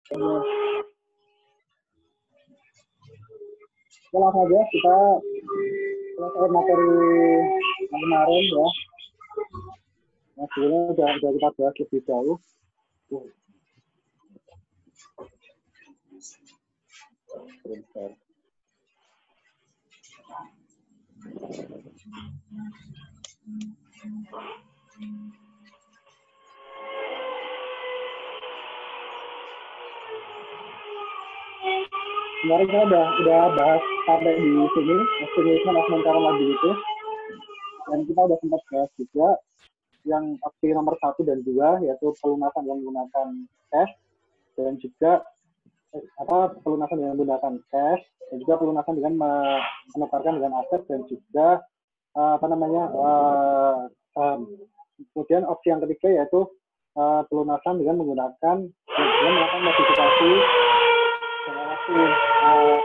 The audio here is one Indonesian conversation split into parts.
Langsung aja kita selesai materi kemarin ya. Nah, sebelumnya udah kita bahas lebih jauh. Bentar. Kemarin kita udah bahas sampai di sini estimation of non-current liability, dan kita udah sempat bahas juga yang opsi nomor 1 dan 2, yaitu pelunasan yang menggunakan cash, dan juga pelunasan dengan menggunakan cash, dan juga pelunasan dengan menukarkan dengan aset, dan juga kemudian opsi yang ketiga yaitu pelunasan dengan menggunakan modifikasi pinjaman.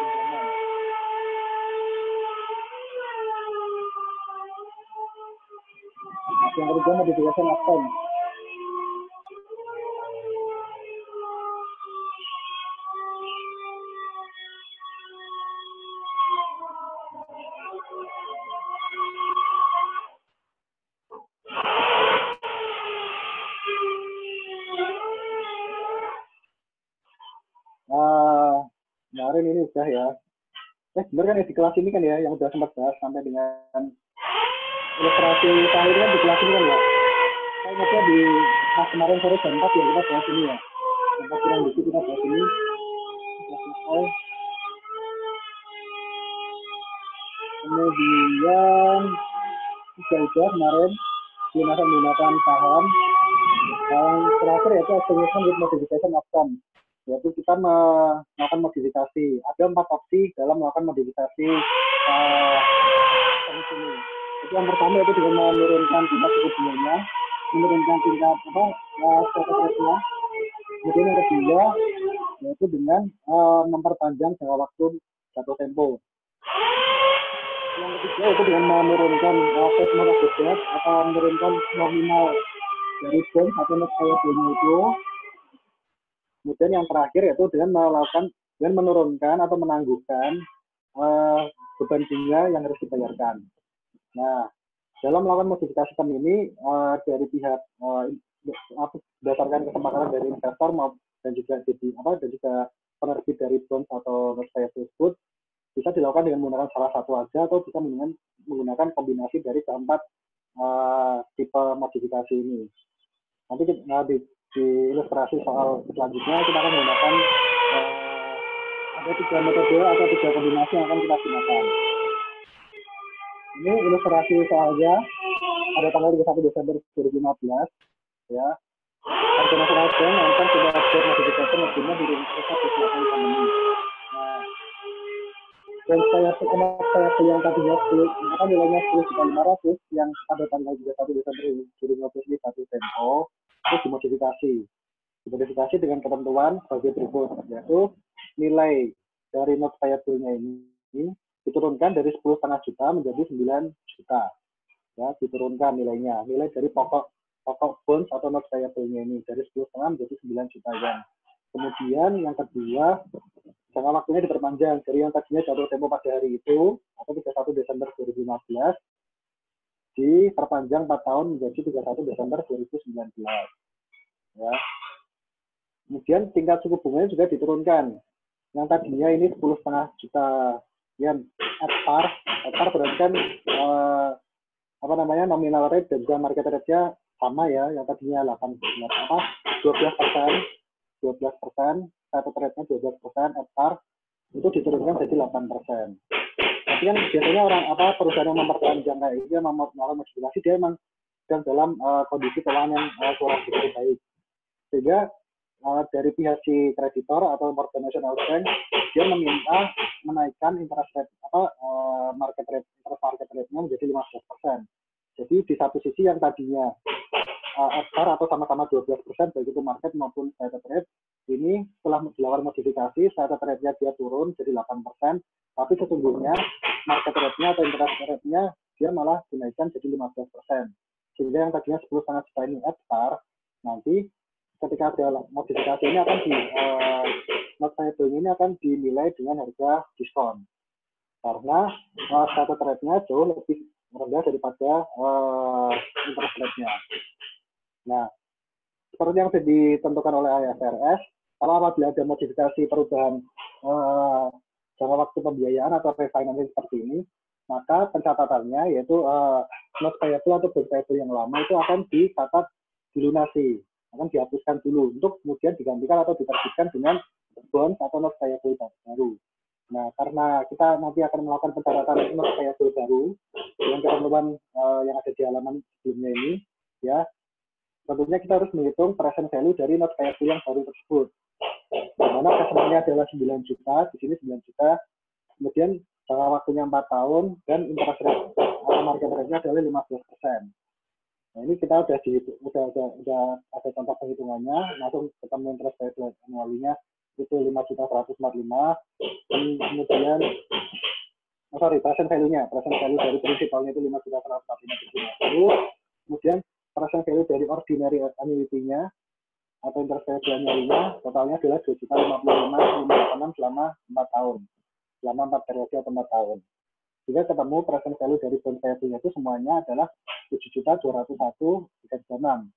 Yang ketiga modifikasi akun. Kemarin ini udah ya. Bener kan ya di kelas ini kan ya yang udah sempat bahas sampai dengan ilustrasi terakhir kan di kelas ini kan ya. Saya ingatnya di kelas kemarin sore jam 4 ya kita bahas ini ya. Sampai kurang dikit kita bahas ini. Kemudian udah kemarin menggunakan saham. Yang terakhir yaitu estimation with modification outcome, yaitu kita melakukan modifikasi. Ada 4 opsi dalam melakukan modifikasi ini. Jadi yang pertama itu dengan menurunkan tingkat suku bunganya, menurunkan tingkat rate-nya. Kemudian yang kedua yaitu dengan memperpanjang jangka waktu jatuh tempo. Yang ketiga itu dengan menurunkan face amount of debt atau menurunkan nominal dari bond atau net payable itu. Kemudian yang terakhir yaitu dengan menurunkan atau menangguhkan beban bunga yang harus dibayarkan. Nah, dalam melakukan modifikasi term ini dari pihak berdasarkan kesepakatan dari investor dan juga penerbit dari bond atau net payable tersebut bisa dilakukan dengan menggunakan salah satu aja atau bisa menggunakan kombinasi dari keempat tipe modifikasi ini. Nanti di ilustrasi soal selanjutnya kita akan menggunakan ada 3 metode atau 3 kombinasi yang akan kita gunakan. Ini ilustrasi soalnya pada tanggal 31 Desember 2015 ya. International Bank akan sudah ada modifikasi yang di Universitas Kesehatan Ekonomi. Nah, dan saya yang tadinya nilainya 10.500 yang pada tanggal 31 Desember 2015 satu tempo itu dimodifikasi dengan ketentuan sebagai berikut, yaitu nilai dari note payable-nya ini diturunkan dari 10,5 juta menjadi 9 juta ya, diturunkan nilai dari pokok bonds atau note payable-nya ini dari 10,5 menjadi 9 juta yen. Kemudian yang kedua, jangka waktunya diperpanjang dari yang tadinya jatuh tempo pada hari itu atau 31 Desember 2015 diperpanjang 4 tahun menjadi 31 Desember 2019 ya. Kemudian tingkat suku bunganya juga diturunkan. Yang tadinya ini 10,5 juta yen at par berarti kan nominal rate dan juga market rate-nya sama ya, yang tadinya 12%, starting rate-nya 12% at par itu diturunkan jadi 8%. Tapi kan biasanya perusahaan yang memperpanjang kayak ini melakukan modifikasi dia memang dalam kondisi keuangan yang kurang begitu baik, sehingga dari pihak si kreditor atau Morgan National Bank dia meminta menaikkan interest rate market rate-nya menjadi 15%. Jadi di satu sisi yang tadinya SR atau sama-sama 12% baik itu market maupun starting rate, ini setelah dilakukan modifikasi starting rate-nya dia turun jadi 8%, tapi sesungguhnya market rate-nya atau interest rate-nya dia malah dinaikkan jadi 15%. Sehingga yang tadinya 10,5 juta ini SR, nanti ketika ada modifikasi ini akan ini akan dinilai dengan harga diskon. Karena status rate-nya jauh lebih rendah daripada interest rate-nya. Nah, seperti yang sudah ditentukan oleh IFRS, kalau apabila ada modifikasi perubahan jangka waktu pembiayaan atau refinancing seperti ini, maka pencatatannya yaitu note payable atau bond payable yang lama itu akan dicatat dilunasi, akan dihapuskan dulu untuk kemudian digantikan atau diterbitkan dengan bond atau note payable baru. Nah, karena kita nanti akan melakukan pencatatan note payable baru dengan ketentuan yang ada di halaman sebelumnya ini, ya, tentunya kita harus menghitung present value dari note payable yang baru tersebut. Di mana presentnya adalah 9 juta, di sini 9 juta, kemudian jangka waktunya 4 tahun, dan interest rate atau market rate-nya adalah 15%. Nah, ini kita udah ada contoh perhitungannya, langsung ketemu interest rate annually-nya itu 5.145, kemudian present value-nya, present value dari prinsipalnya itu 5.145, kemudian present value dari ordinary annuity-nya atau interest rate annually-nya totalnya adalah 2.055.586 selama 4 tahun, selama 4 periode atau 4 tahun. Jika ketemu present value dari bond payable-nya itu semuanya adalah 7.201.336.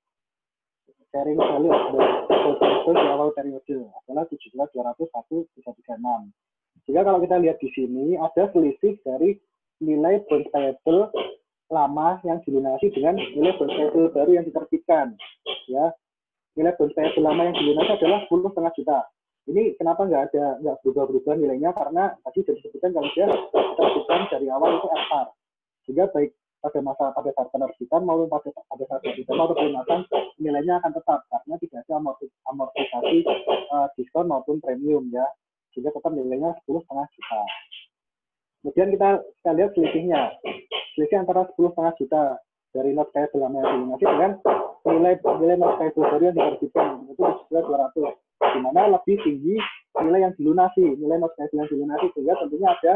Carrying value of the bond payable di awal periode adalah 7.201.336. Jika kalau kita lihat di sini ada selisih dari nilai bond payable lama yang dilunasi dengan nilai bond payable baru yang diterbitkan. Ya, nilai bond payable lama yang dilunasi adalah 10,5 juta. Ini kenapa nggak berubah-berubah nilainya? Karena tadi sudah disebutkan kalau dia diterbitkan dari awal itu FR. Sehingga baik pada saat penerbitan maupun pada saat penerbitan atau pelunasan nilainya akan tetap karena tidak ada amortisasi diskon maupun premium, ya. Sehingga tetap nilainya 10,5 juta. Kemudian kita lihat selisihnya. Selisih antara 10,5 juta dari note payable lama yang dilunasi dengan nilai note payable baru yang diterbitkan itu sudah 200, di mana lebih tinggi nilai yang dilunasi, nilai note payable yang dilunasi, sehingga tentunya ada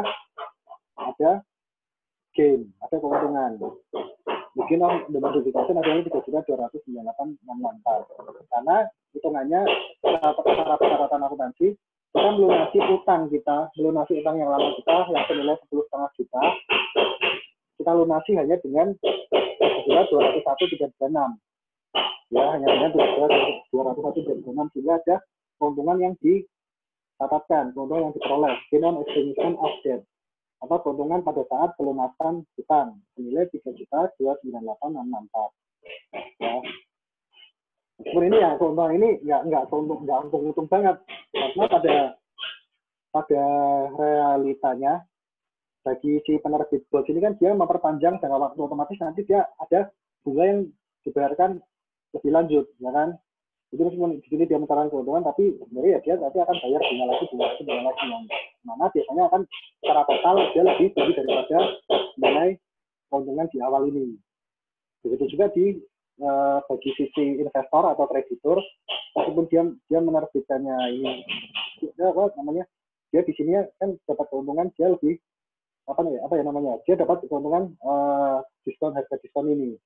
gain, ada keuntungan. Mungkin the modification adalah 3.298.664. Karena hitungannya secara persyaratan akuntansi, kita melunasi utang yang lama kita yang senilai 10,5 juta, kita lunasi hanya dengan 201.336. Ya, hanya dengan 201.336, sehingga ada keuntungan yang dicatatkan, keuntungan yang diperoleh, gain on extinguishment of debt, atau keuntungan pada saat pelunasan hutang senilai 3.298.664. Ya. Seperti ini ya, keuntungan ini nggak untung banget, karena pada realitanya bagi si penerbit bond ini kan dia memperpanjang jangka waktu, otomatis nanti dia ada bunga yang dibayarkan lebih lanjut, ya kan? Jadi meskipun di sini dia mencatatkan keuntungan, tapi sebenarnya ya dia nanti akan bayar bunga lagi yang mana biasanya akan secara total dia lebih tinggi daripada nilai keuntungan di awal ini. Begitu juga bagi sisi investor atau kreditur, meskipun dia menerbitkannya ini, dia di sini kan dapat keuntungan, dia lebih dia dapat keuntungan harga diskon ini.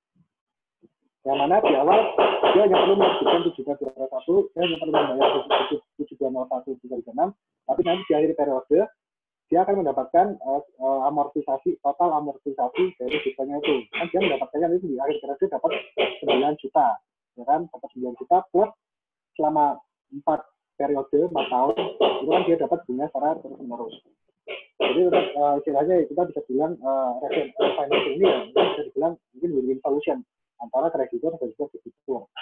Yang mana di awal dia hanya perlu menerbitkan 7.201, dia hanya perlu membayar 7.201.336, tapi nanti di akhir periode dia akan mendapatkan total amortisasi dari diskonnya itu. Kan dia mendapatkannya itu di akhir periode dapat 9 juta, ya kan? Dapat 9 juta plus selama 4 periode, 4 tahun, itu kan dia dapat bunga secara terus-menerus. Jadi istilahnya kita bisa bilang refinancing ini ya, bisa dibilang mungkin win-win solution antara kreditur dan juga debitur.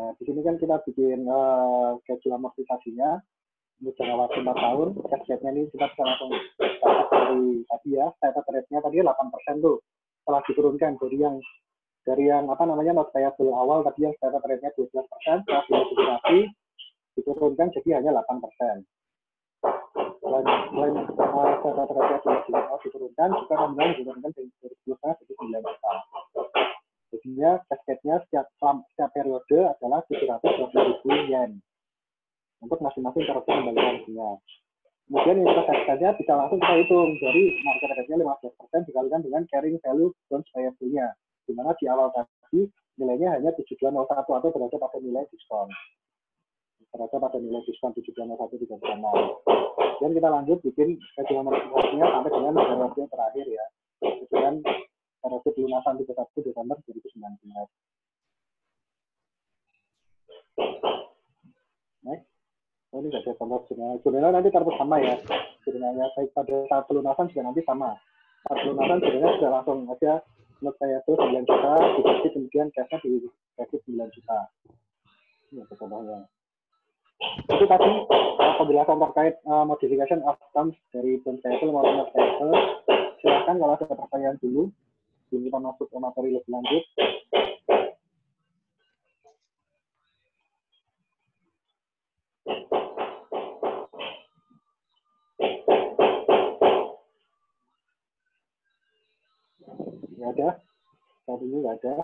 Nah, di sini kan kita bikin schedule amortisasinya untuk jangka waktu 4 tahun. Cash-nya ini kita bisa langsung dapat dari tadi ya, status rate-nya tadi 8% tuh. Setelah diturunkan dari yang note payable awal tadi yang status rate-nya 12%, setelah dimodifikasi diturunkan jadi hanya 8%. Selain status rate-nya diturunkan, juga nominal diturunkan dari 10% jadi 9%. Jadinya cash-nya setiap periode adalah 720.000 yen untuk masing-masing periode pembalikan bunga. Kemudian interest expense-nya bisa langsung kita hitung dari market rate-nya 15% dikalikan dengan carrying value bonds payable-nya, di mana di awal tadi nilainya hanya 7.201 atau berada pada nilai diskon. terhadap pada nilai diskon 7,136. Dan kita lanjut bikin schedule amortisasinya sampai dengan periode yang terakhir ya, dengan periode pelunasan 31 Desember 2019. Next. Oh, ini nggak ada contoh jurnalnya nanti terus sama ya. Jurnalnya baik pada saat pelunasan juga nanti sama. Saat pelunasan jurnalnya sudah langsung aja note payable 9 juta, dikasih kemudian cashnya dikasih 9 juta. Ini ada contohnya. Itu tadi penjelasan terkait modification of terms dari bond payable maupun note payable. Silakan kalau ada pertanyaan dulu. Sebelum kita masuk ke materi lebih lanjut. Nggak ada. Saat ini nggak ada.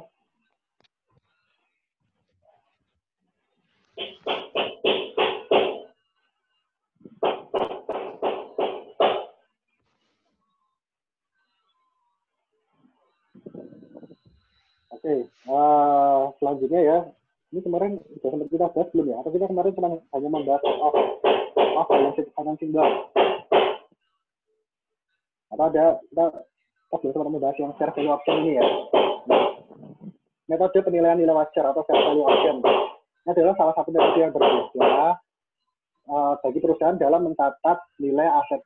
Oke, selanjutnya ya. Ini kemarin sudah sempat kita bahas belum ya? Atau kita kemarin cuma hanya membahas financing doang? Atau ada kita belum sempat membahas yang fair value option ini ya? Nah, metode penilaian nilai wajar atau fair value option ini adalah salah satu metode yang berbeda bagi perusahaan dalam mencatat nilai aset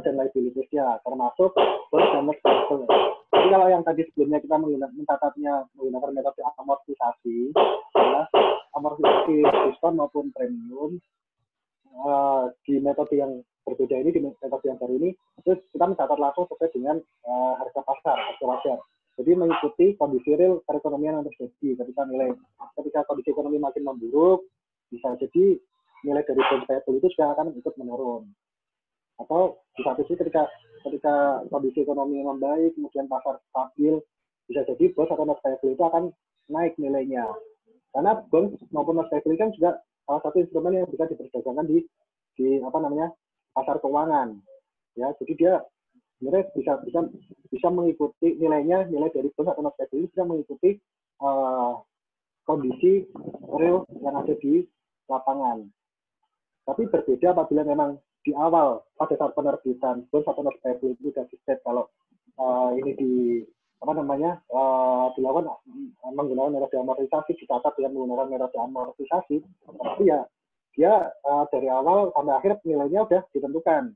dan liabilities-nya, termasuk bond dan note payable. Jadi kalau yang tadi sebelumnya kita mencatatnya menggunakan metode amortisasi, ya, amortisasi diskon maupun premium, di metode yang berbeda ini, di metode yang baru ini, terus kita mencatat langsung sesuai dengan harga pasar, harga wajar. Jadi mengikuti kondisi real perekonomian yang terjadi. Ketika kondisi ekonomi makin memburuk, bisa jadi nilai dari bond payable itu juga akan ikut menurun. Atau di satu sisi ketika kondisi ekonomi membaik, kemudian pasar stabil, bisa jadi bond atau note payable itu akan naik nilainya. Karena bond maupun note payable kan juga salah satu instrumen yang bisa diperdagangkan di pasar keuangan. Ya, jadi dia sebenarnya bisa mengikuti nilai dari bond atau note payable bisa mengikuti kondisi real yang ada di lapangan. Tapi berbeda apabila memang di awal pada saat penerbitan bond atau note payable itu sudah di-state kalau ini dilakukan menggunakan metode amortisasi, dicatat dengan menggunakan metode amortisasi, tapi ya dia dari awal sampai akhir nilainya sudah ditentukan.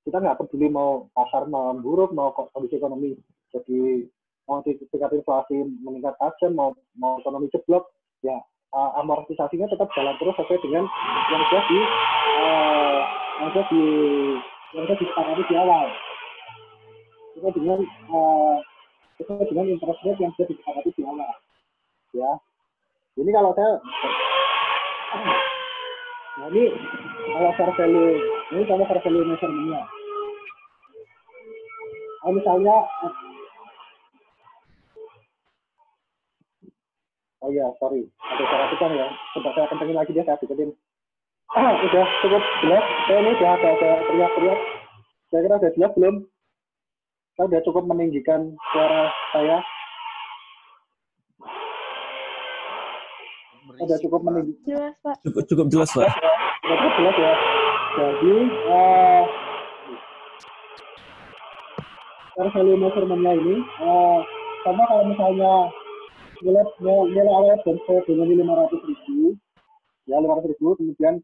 Kita nggak peduli mau pasar memburuk, mau kondisi ekonomi jadi mau tingkat inflasi meningkat tajam, mau ekonomi jeblok, ya amortisasinya tetap jalan terus sesuai dengan yang sudah disepakati di awal. Sesuai dengan interest rate yang sudah disepakati di awal. Ya, ini kalau saya, nah ini kalau fair value, ini contoh fair value measurement-nya. Misalnya, oh iya, sorry, ada suara tukang ya. Coba saya kencengin lagi dia, saya deketin. Udah cukup jelas. Saya ini udah ada teriak-teriak. Saya kira udah jelas belum? Saya udah cukup meninggikan suara saya. Udah cukup meninggi. Jelas, Pak. Cukup jelas, Pak. Cukup jelas ya. Jadi, fair value measurement-nya ini, sama kalau misalnya nilai awal bond dengan 500.000, ya 500.000, kemudian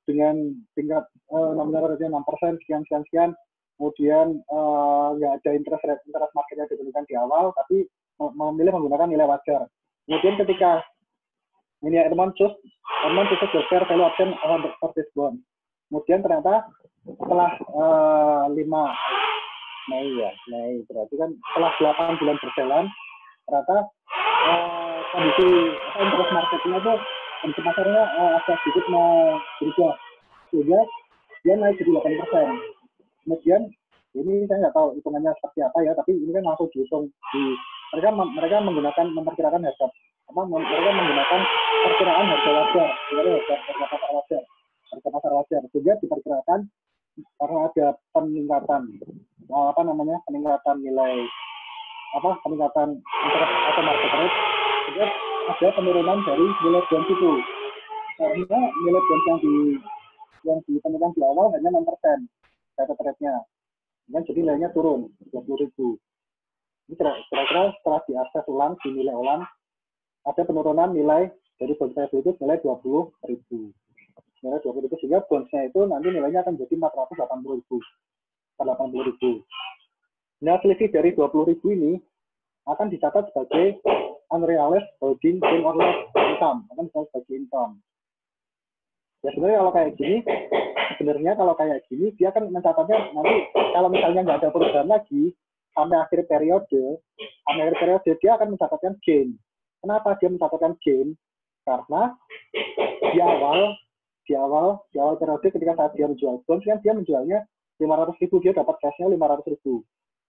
dengan tingkat nominal rate 6%, sekian, kemudian nggak ada interest market yang ditentukan di awal, tapi memilih menggunakan nilai wajar. Kemudian ketika ini Edmond choose the fair value option for this bond. Kemudian ternyata setelah 5 Mei, berarti kan setelah 8 bulan berjalan, ternyata kondisi interest marketnya itu kondisi pasarnya agak sedikit berubah, sehingga dia naik jadi 8%. Kemudian ini saya nggak tahu hitungannya seperti apa ya, tapi ini kan langsung dihitung mereka memperkirakan harga mereka menggunakan perkiraan harga wajar, harga pasar wajar, sehingga diperkirakan karena ada peningkatan nilai peningkatan interest atau market rate, sehingga ada penurunan dari nilai bond itu. Karena nilai bonds yang ditemukan di awal hanya 6% data rate-nya. Jadi nilainya turun 20.000. Ini kira-kira setelah diakses ulang, dinilai ulang, ada penurunan nilai dari bonds payable itu nilai 20.000. Nilai 20.000 sehingga bonds-nya itu nanti nilainya akan jadi 480.000. 80.000. Nah, selisih dari 20.000 ini akan dicatat sebagai unrealized holding gain or loss income, akan dicatat sebagai income. Ya sebenarnya kalau kayak gini dia akan mencatatnya nanti kalau misalnya nggak ada perubahan lagi sampai akhir periode dia akan mencatatkan gain. Kenapa dia mencatatkan gain? Karena di awal periode ketika saat dia menjual bonds kan dia menjualnya 500.000, dia dapat cashnya 500.000.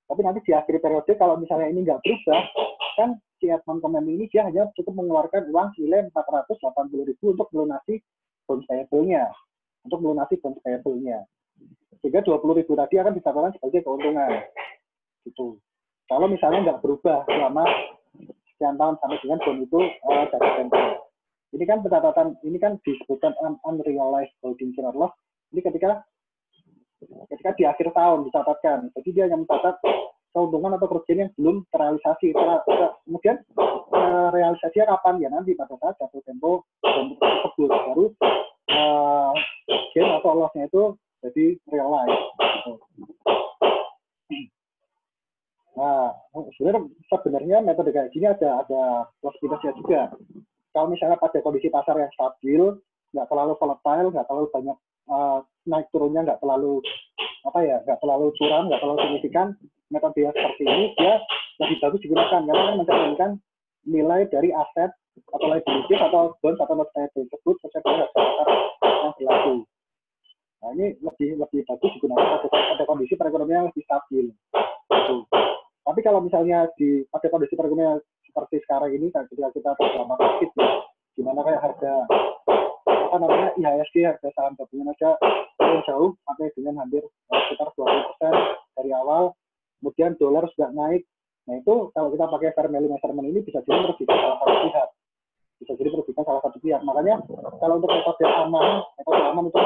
Tapi nanti di akhir periode kalau misalnya ini nggak berubah, kan si Edmond Command ini dia hanya cukup mengeluarkan uang nilai 480.000 untuk melunasi bonds payable-nya. Sehingga 20.000 tadi akan dicatatkan sebagai keuntungan. Gitu. Kalau misalnya nggak berubah selama sekian tahun sampai dengan bond itu jatuh tempo. Ini kan pencatatan, ini kan disebutkan unrealized holding gain or loss. Ini ketika di akhir tahun dicatatkan. Jadi dia yang mencatat keuntungan atau kerugian yang belum terrealisasi. Kemudian realisasinya kapan? Ya nanti pada saat jatuh tempo tersebut baru gain atau loss-nya itu jadi realized. Gitu. Nah, sebenarnya metode kayak gini ada plus minusnya juga. Kalau misalnya pada kondisi pasar yang stabil, nggak terlalu volatile, nggak terlalu banyak naik turunnya, nggak terlalu curam, nggak terlalu signifikan, metode yang seperti ini dia lebih bagus digunakan karena kan mencerminkan nilai dari aset atau liabilities atau bonds atau notes payable tersebut sesuai dengan harga pasar yang berlaku. Nah, ini lebih bagus digunakan pada kondisi perekonomian yang lebih stabil. Gitu. Tapi kalau misalnya pada kondisi perekonomian seperti sekarang ini, ketika kita terdapat COVID ya, di mana kayak harga IHSG, harga saham gabungan aja turun jauh sampai dengan hampir sekitar 20% dari awal. Kemudian dolar sudah naik. Nah itu kalau kita pakai fair value measurement ini bisa jadi merugikan salah satu pihak. Makanya kalau untuk metode aman itu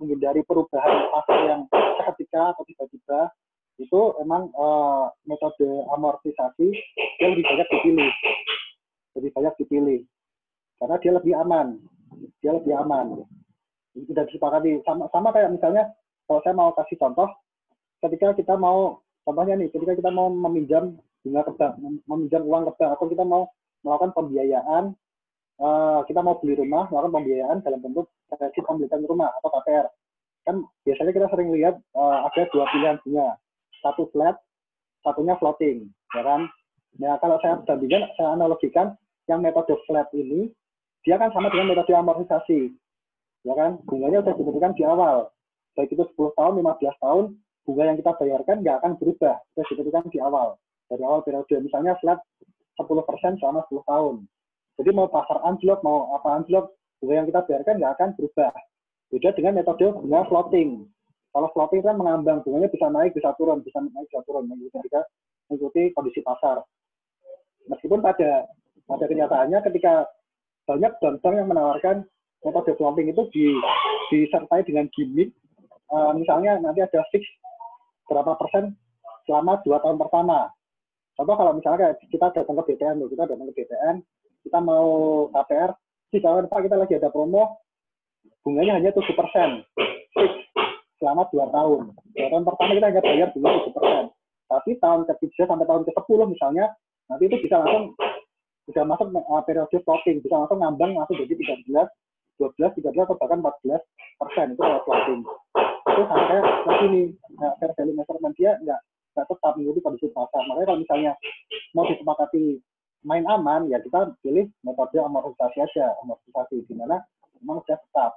menghindari perubahan pasar yang seketika atau tiba-tiba, itu emang metode amortisasi yang lebih banyak dipilih karena dia lebih aman. Tidak disepakati sama kayak misalnya kalau saya mau kasih contoh, ketika kita mau meminjam bunga ke bank, meminjam uang ke bank, atau kita mau melakukan pembiayaan, kita mau beli rumah, melakukan pembiayaan dalam bentuk kredit pemilikan rumah atau KPR. Kan biasanya kita sering lihat ada dua pilihan bunga, satu flat, satunya floating, ya kan? Nah kalau saya analogikan yang metode flat ini, dia kan sama dengan metode amortisasi, ya kan? Bunganya sudah ditentukan di awal, baik itu 10 tahun, 15 tahun, bunga yang kita bayarkan nggak akan berubah, sudah ditentukan di awal, dari awal periode. Misalnya flat 10% selama 10 tahun. Jadi mau pasar anjlok, mau apa anjlok, bunga yang kita bayarkan nggak akan berubah. Beda dengan metode bunga floating. Kalau floating kan mengambang, bunganya bisa naik, bisa turun, mengikuti kondisi pasar. Meskipun pada kenyataannya ketika banyak bank yang menawarkan metode floating itu disertai dengan gimmick, misalnya nanti ada fix berapa persen selama 2 tahun pertama. Contoh kalau misalnya kita datang ke BTN, kita mau KPR, ditawarin Pak kita lagi ada promo, bunganya hanya 7%, fix selama 2 tahun. 2 tahun pertama kita hanya bayar bunga 7%. Tapi tahun ke-3 sampai tahun ke-10 misalnya, nanti itu bisa langsung sudah masuk periode floating, bisa langsung ngambang langsung jadi 13, 12, 13 atau bahkan 14%, itu kalau floating. Itu sama kayak lagi nih, fair value measurement dia nggak tetap mengikuti kondisi pasar. Makanya kalau misalnya mau disepakati main aman, ya kita pilih metode amortisasi aja, di mana memang sudah tetap.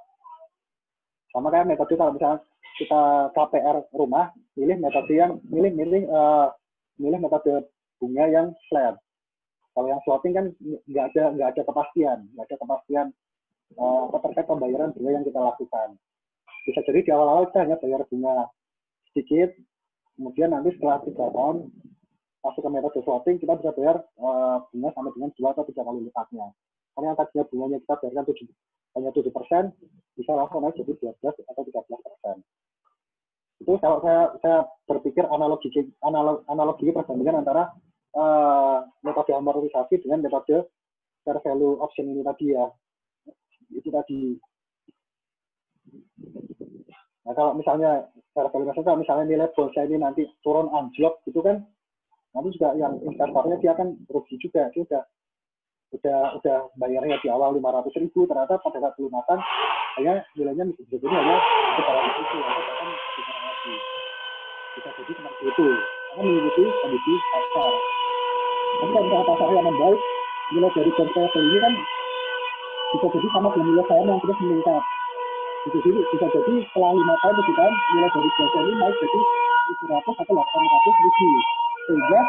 Sama kayak metode kalau misalnya kita KPR rumah, milih metode bunga yang flat. Kalau yang floating kan nggak ada kepastian terkait pembayaran bunga yang kita lakukan. Bisa jadi di awal-awal kita hanya bayar bunga sedikit, kemudian nanti setelah 3 tahun masuk ke metode floating kita bisa bayar bunga sampai dengan 2 atau 3 kali lipatnya. Karena yang tadinya bunganya kita bayarkan hanya 7%, bisa langsung naik jadi 12 atau 13%. Itu kalau saya berpikir analogi perbandingan antara metode amortisasi dengan metode fair value option ini tadi ya. Itu tadi. Nah, kalau misalnya fair value option, kalau misalnya nilai bonusnya ini nanti turun anjlok gitu kan, nanti juga yang investornya dia akan rugi juga. Dia udah bayarnya di awal 500.000, ternyata pada saat pelunasan hanya nilainya bisa jadi hanya 700.000 atau bahkan lebih lagi. Bisa jadi seperti itu, karena mengikuti kondisi pasar. Tapi kalau misalnya pasarnya membaik, nilai dari bond ini kan bisa jadi sama dengan nilai saham yang terus meningkat. Bisa jadi setelah 5 tahun lebih tahun, nilai dari bond ini naik jadi 700 atau 800.000. Sehingga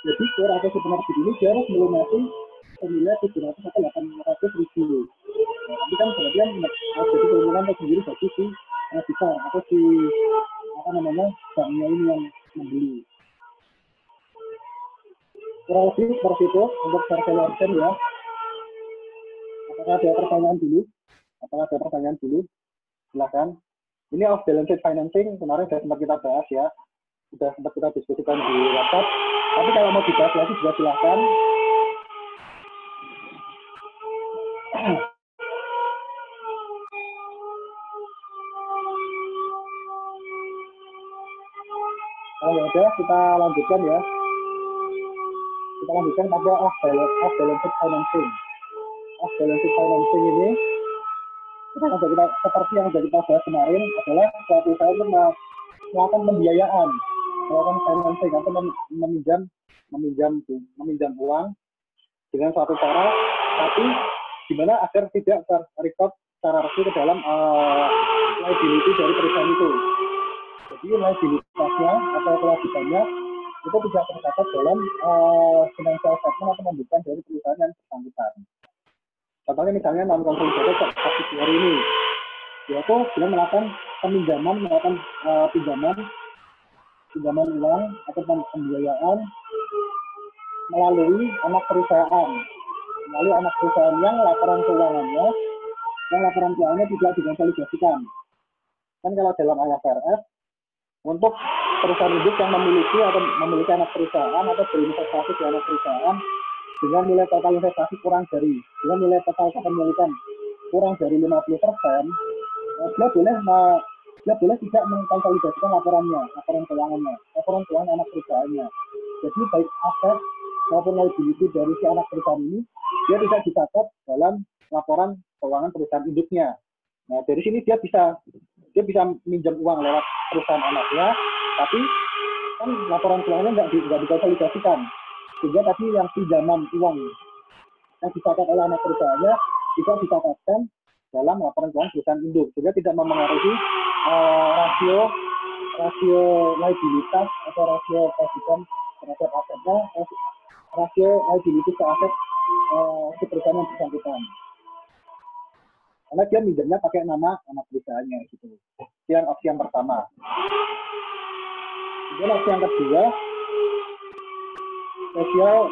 jadi share atau si penerbit ini dia harus melunasi senilai 700 atau 800.000. Nah, tapi kan berarti kan jadi keuntungan tersendiri bagi si besar atau si banknya ini yang membeli. Kurang lebih seperti itu untuk fair value option ya. Apakah ada pertanyaan dulu? Silahkan. Ini off balance sheet financing kemarin sudah sempat kita bahas ya. Sudah sempat kita diskusikan di WhatsApp. Tapi kalau mau dibahas lagi juga silahkan. Oh ya udah, kita lanjutkan ya. Kita lanjutkan pada off balance sheet financing. Off balance sheet financing ini seperti yang sudah kita bahas kemarin adalah suatu usaha untuk melakukan pembiayaan, melakukan financing atau meminjam uang dengan suatu cara, tapi gimana agar tidak terrecord secara resmi ke dalam liability dari perusahaan itu. Jadi liabilitasnya atau kewajibannya itu tidak tercatat dalam financial statement atau pembukuan dari perusahaan yang bersangkutan. Contohnya misalnya non-consolidated subsidiary ini, yaitu dengan melakukan pinjaman uang atau pembiayaan melalui anak perusahaan yang laporan keuangannya tidak dikonsolidasikan. Kan kalau dalam IFRS, untuk perusahaan induk yang memiliki anak perusahaan atau berinvestasi di anak perusahaan dengan nilai total investasi dengan nilai total kepemilikan kurang dari 50%, dia boleh tidak mengkonsolidasikan laporan keuangan anak perusahaannya. Jadi baik aset maupun liability dari si anak perusahaan ini dia tidak dicatat dalam laporan keuangan perusahaan induknya. Nah, dari sini dia bisa minjam uang lewat perusahaan anaknya, tapi kan laporan keuangannya nggak dikonsolidasikan. Sehingga tadi yang pinjaman uang yang dicatat oleh anak perusahaannya bisa dicatatkan dalam laporan keuangan perusahaan induk, sehingga tidak mempengaruhi rasio liabilitas atau rasio kewajiban terhadap asetnya, rasio liability ke aset si perusahaan yang bersangkutan. Karena dia minjamnya pakai nama anak perusahaannya gitu. Itu yang opsi yang pertama. Kemudian opsi yang kedua, special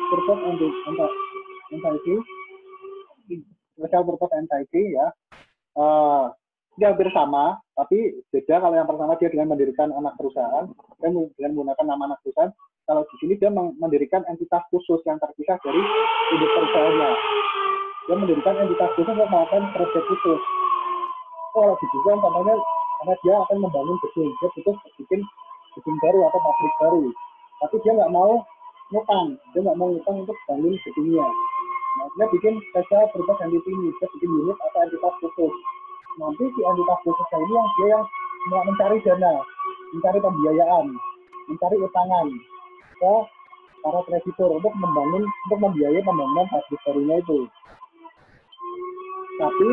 purpose entity ya. Dia hampir sama, tapi beda. Kalau yang pertama dia dengan mendirikan anak perusahaan, dan dengan menggunakan nama anak perusahaan. Kalau di sini dia mendirikan entitas khusus yang terpisah dari induk perusahaannya. Dia mendirikan entitas khusus untuk melakukan proyek khusus. Kalau dibuka contohnya karena dia akan membangun gedung, dia butuh bikin gedung baru atau pabrik baru. Tapi dia nggak mau ngutang untuk bangun gedungnya. Nah, dia bikin special purpose entity ini, dia bikin unit atau entitas khusus. Nanti si entitas khususnya ini yang mencari dana, mencari pembiayaan, mencari utangan ke para kreditur untuk membiayai pembangunan pabrik barunya itu. Tapi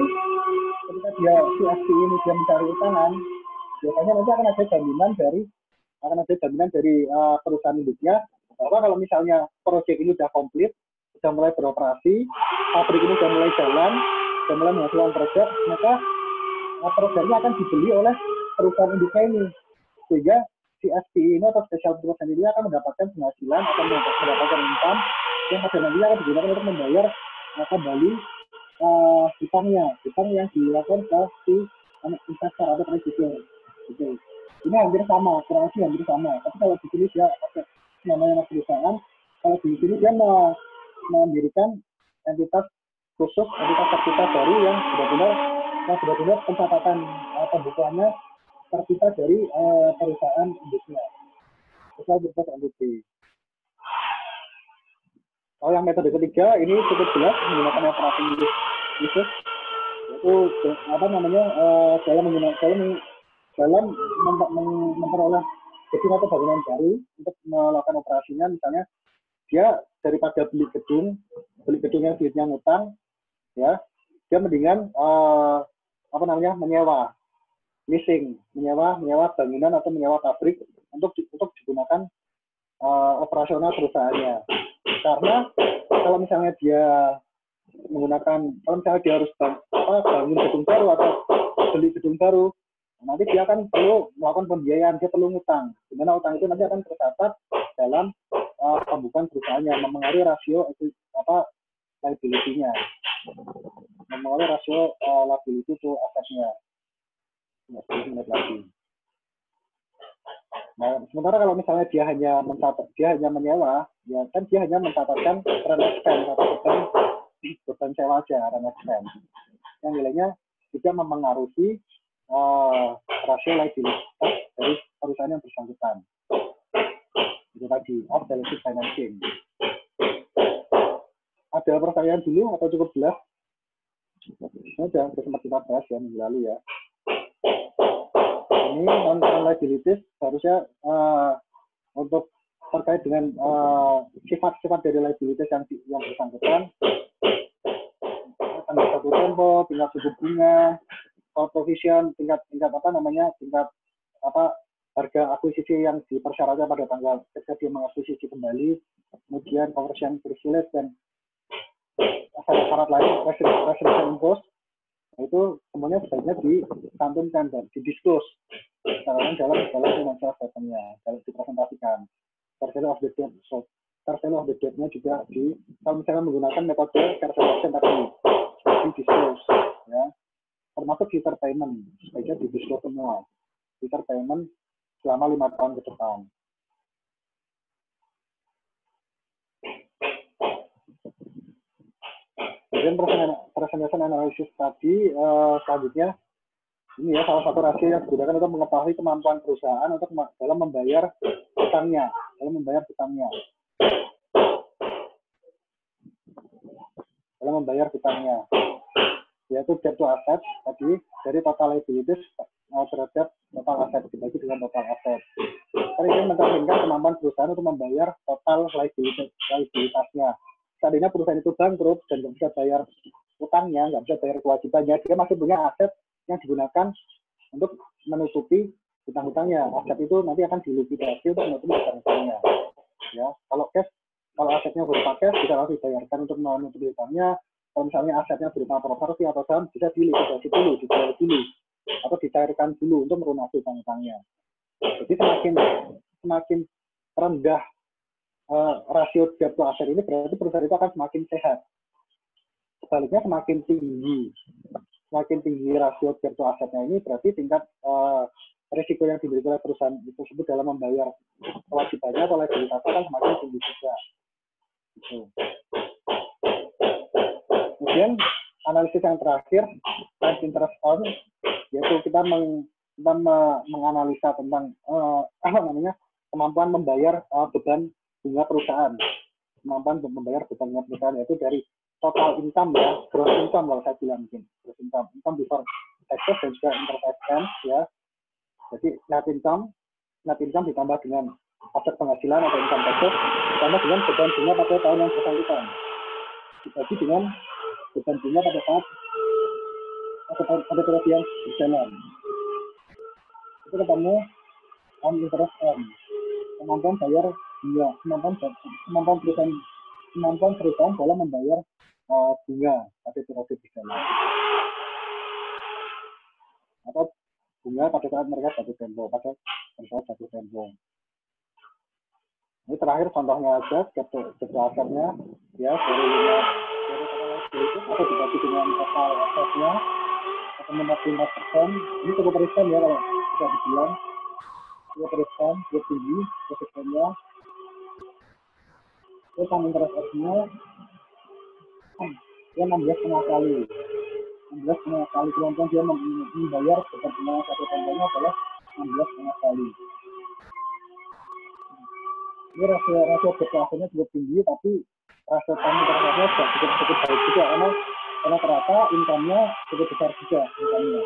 ketika si FP ini dia mencari utangan, biasanya nanti akan ada jaminan dari perusahaan induknya bahwa kalau misalnya proyek ini sudah komplit, sudah mulai beroperasi, pabrik ini sudah mulai jalan, sudah mulai menghasilkan produk, maka produknya akan dibeli oleh perusahaan induknya ini, sehingga si SPI ini atau special purpose ini akan mendapatkan penghasilan atau mendapatkan income yang pada nantinya akan digunakan untuk membayar kembali hutang yang dilakukan ke si investor atau kreditur. Gitu. Ini hampir sama, kurang lebih hampir sama. Tapi kalau di sini dia pakai namanya perusahaan, kalau di sini dia mendirikan entitas khusus, entitas terpisah baru yang benar-benar pencatatan pembukuannya terpisah dari perusahaan induknya. Sesuai berbagai entity. Kalau yang metode ketiga ini cukup jelas menggunakan operating leases, yaitu dalam memperoleh gedung atau bangunan baru untuk melakukan operasinya. Misalnya dia daripada beli gedung yang duitnya ngutang, ya dia mendingan menyewa, leasing, menyewa bangunan atau menyewa pabrik untuk digunakan operasional perusahaannya. Karena kalau misalnya dia harus bangun gedung baru atau beli gedung baru, nanti dia akan perlu melakukan pembiayaan, dia perlu ngutang. Dimana utang itu nanti akan tercatat dalam pembukuan perusahaannya, mempengaruhi rasio liability-nya, mempengaruhi rasio liability to asetnya. 10 menit lagi. Nah, sementara kalau misalnya dia hanya menyewa, ya kan dia hanya mencatatkan rent expense atau beban sewa aja, rent expense. Yang nilainya tidak mempengaruhi rasio liabilitas dari perusahaan yang bersangkutan. Itu tadi, off balance sheet financing. Ada pertanyaan dulu atau cukup jelas? Sudah sempat kita bahas ya minggu lalu ya. Ini non-current liabilities harusnya untuk terkait dengan sifat-sifat dari liabilities yang bersangkutan, tanggal jatuh tempo, tingkat suku bunga, provision, tingkat harga akuisisi yang dipersyaratkan pada tanggal ketika dia mengakuisisi kembali, kemudian conversion privilege dan syarat-syarat lain, restriction imposed, itu semuanya sebaiknya dicantumkan dan didiskus dalam financial statement-nya, dalam dipresentasikan. Fair value of the debt, fair value of the debt-nya juga kalau misalnya menggunakan metode fair valuation tadi, didiskus, ya, termasuk future payment, sebaiknya didiskus semua, future payment selama 5 tahun ke depan. Kemudian presentation analysis tadi, selanjutnya ini ya salah satu rasio yang digunakan untuk mengetahui kemampuan perusahaan untuk dalam membayar hutangnya, yaitu debt to asset tadi dari total liabilities terhadap total aset dibagi dengan total aset. Kita ingin mencerminkan kemampuan perusahaan untuk membayar total liabilitasnya. Seandainya perusahaan itu bangkrut dan nggak bisa bayar utangnya, nggak bisa bayar kewajibannya, dia masih punya aset yang digunakan untuk menutupi hutang-hutangnya. Aset itu nanti akan dilikuidasi untuk menutupi hutang-hutangnya. Ya, kalau asetnya berupa cash bisa langsung dibayarkan untuk menutupi hutangnya. Kalau misalnya asetnya berupa properti atau saham bisa dilikuidasi dulu, dijual dulu, atau dicairkan dulu untuk melunasi hutang-hutangnya. Jadi semakin rendah rasio debt to asset ini berarti perusahaan itu akan semakin sehat. Sebaliknya semakin tinggi rasio debt to assetnya ini berarti tingkat risiko yang dimiliki oleh perusahaan tersebut dalam membayar kewajibannya atau liabilitasnya akan semakin tinggi juga. Gitu. Kemudian analisis yang terakhir, time interest on, yaitu kita menganalisa tentang kemampuan membayar beban bunga perusahaan, yaitu dari total income ya, gross income kalau saya bilang mungkin, gross income before taxes dan juga interest expense ya. Jadi net income ditambah dengan aset penghasilan atau income taxes ditambah dengan beban bunga pada tahun yang bersangkutan, dibagi dengan beban bunga pada saat pada periode yang berjalan. Itu ketemu on interest earn, kemampuan bayar bunga, kemampuan perusahaan dalam membayar bunga pada periode berjalan, atau bunga pada saat mereka jatuh tempo, Ini terakhir contohnya aja, jatuh asetnya ya dari itu atau dibagi dengan total effortnya atau 45%. Ini cukup riskan ya kalau bisa dibilang. Cukup riskan, cukup tinggi risikonya. Terus yang interest rate-nya dia 16,5 kali. 16,5 kali kemudian dia membayar sebenarnya satu contohnya adalah 16,5 kali. Ini rasio deflasinya cukup tinggi, tapi rasio time interestnya juga cukup baik juga karena ternyata income-nya cukup besar juga income-nya.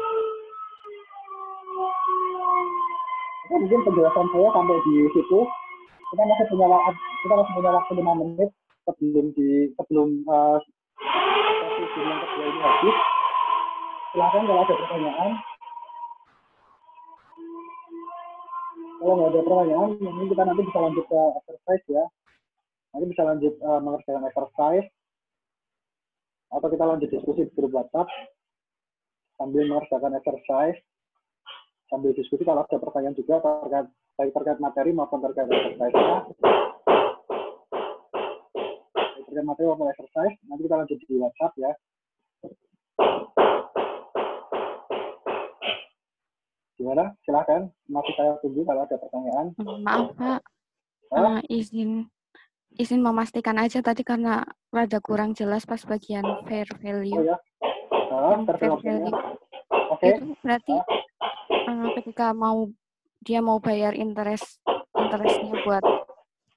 Oke, mungkin penjelasan saya sampai di situ. Kita masih punya waktu 5 menit sebelum sesi yang kedua ini habis. Silakan kalau ada pertanyaan. Kalau nggak ada pertanyaan, mungkin kita nanti bisa lanjut ke exercise ya. Nanti bisa lanjut mengerjakan exercise. Atau kita lanjut diskusi di grup WhatsApp. Sambil mengerjakan exercise. Sambil diskusi kalau ada pertanyaan juga baik terkait materi maupun terkait exercise-nya. Terkait materi maupun exercise, nanti kita lanjut di WhatsApp ya. Gimana? Silahkan. Masih saya tunggu kalau ada pertanyaan. Maaf Pak, izin memastikan aja tadi karena rada kurang jelas pas bagian fair value. Oh ya, fair value. Oke. Itu berarti ketika dia mau bayar interestnya buat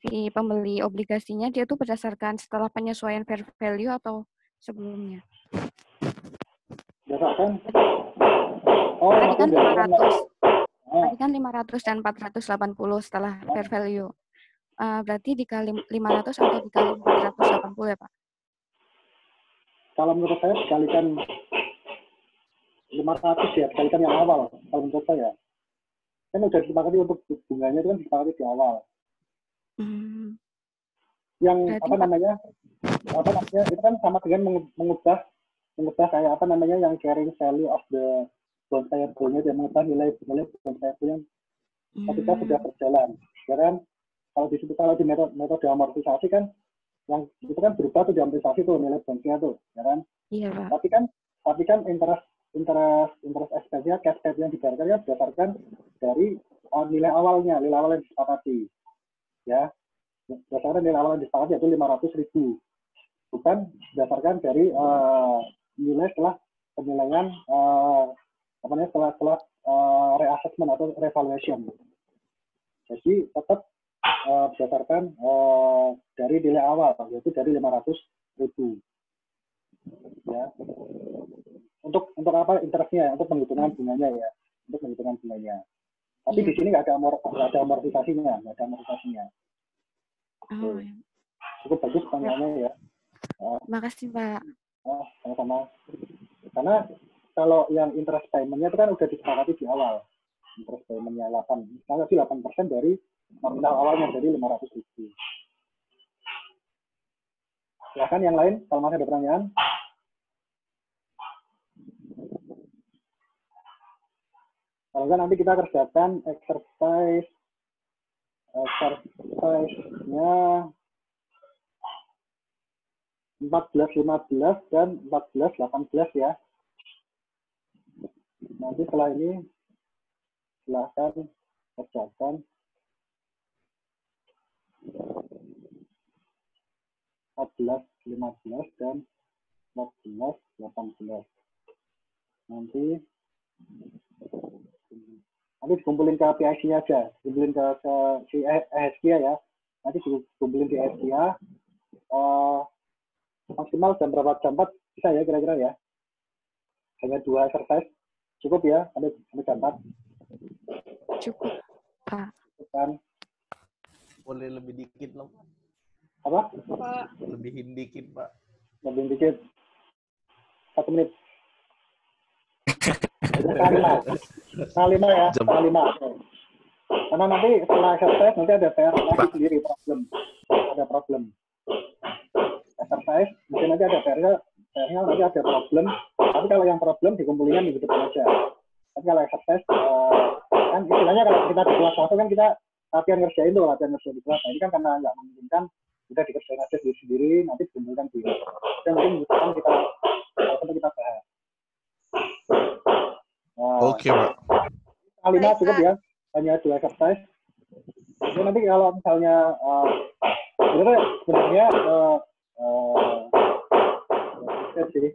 si pembeli obligasinya, dia itu berdasarkan setelah penyesuaian fair value atau sebelumnya? Berdasarkan. Tadi kan 500. Tadi kan 500 dan 480 setelah fair value. Berarti dikali 500 atau dikali 480 ya, Pak? Kalau menurut saya dikalikan 500 ya, dikalikan yang awal. Kalau menurut saya. Kan udah disepakati untuk bunganya itu kan disepakati di awal. Yang berarti, apa namanya, itu kan sama dengan mengubah kayak apa namanya yang carrying value of the bond payable-nya, dia mengubah nilai bond payable yang ketika sudah berjalan. Ya kan? Kalau di metode amortisasi kan yang itu kan berubah tuh di amortisasi tuh nilai bondnya tuh, ya kan? Iya, Pak. Tapi kan interest expense-nya, cash pay yang dibayarkan berdasarkan dari nilai awal yang disepakati. Ya. Berdasarkan nilai awal yang disepakati yaitu 500.000. Bukan berdasarkan dari nilai setelah penilaian setelah reassessment atau revaluation. Jadi tetap berdasarkan dari nilai awal yaitu dari 500.000. Ya. Untuk apa interestnya, untuk penghitungan bunganya ya, untuk penghitungan bunganya. Tapi di sini nggak ada amortisasinya. Oh. Cukup bagus pertanyaannya ya. Makasih Pak. Sama-sama. Karena kalau yang interest payment-nya itu kan udah disepakati di awal. Interest payment-nya 8% dari nominal awalnya dari 500.000. Silakan yang lain kalau masih ada pertanyaan. Kalau enggak nanti kita kerjakan exercise-nya 14-15 dan 14-18 ya. Nanti setelah ini silahkan kerjakan 14-15 dan 14-18. Nanti dikumpulin ke PIC aja, dikumpulin ke ESG ya. Nanti dikumpulin di ESG ya. Maksimal jam berapa? Jam 4 bisa ya kira-kira ya. Hanya 2 exercise. Cukup ya, sampai jam 4. Cukup, Pak. Kan. Boleh lebih dikit loh. Apa? Lebihin dikit, Pak. Lebihin dikit. 1 menit. Setengah 5 ya, setengah 5. Karena nanti setelah exercise nanti ada PR lagi sendiri ada problem. Exercise mungkin nanti ada PR-nya nanti ada problem. Tapi kalau yang problem dikumpulinnya minggu depan aja. Tapi kalau exercise kan istilahnya kalau kita di kelas 1 kan kita latihan ngerjain di kelas. Nah, ini kan karena nggak memungkinkan udah dikerjain aja sendiri, nanti dikumpulkan di dan mungkin sekarang kita bahas. Oke, Pak. Kalimat cukup ya, hanya 2 exercise. Jadi nanti kalau misalnya sebenarnya sih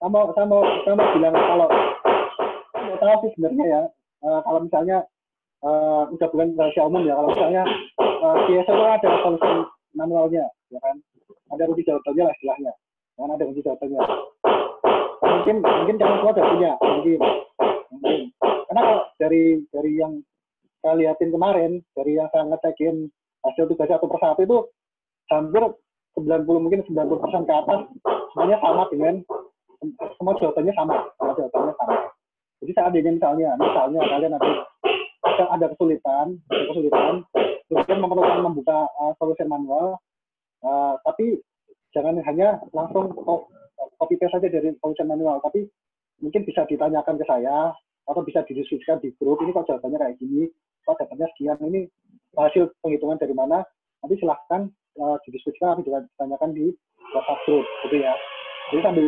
sama bilang kalau nggak tahu sih sebenarnya ya, kalau misalnya udah bukan rahasia umum ya, kalau misalnya biasa itu ada solusi manualnya ya kan, ada kunci jawabannya lah istilahnya, kan ada kunci jawabannya. Mungkin jangan semua udah punya, mungkin karena kalau dari yang saya lihatin kemarin, dari yang saya ngecekin hasil tugas satu persatu itu hampir 90% ke atas semuanya sama dengan semua jawabannya sama. Jadi seandainya misalnya kalian ada kesulitan, kemudian memerlukan membuka solusi manual, tapi jangan hanya langsung copy paste saja dari solusi manual, tapi mungkin bisa ditanyakan ke saya atau bisa didiskusikan di grup, ini kok jawabannya kayak gini, kok jawabannya sekian, ini hasil penghitungan dari mana, nanti silahkan didiskusikan atau ditanyakan di WhatsApp grup gitu ya. Jadi sambil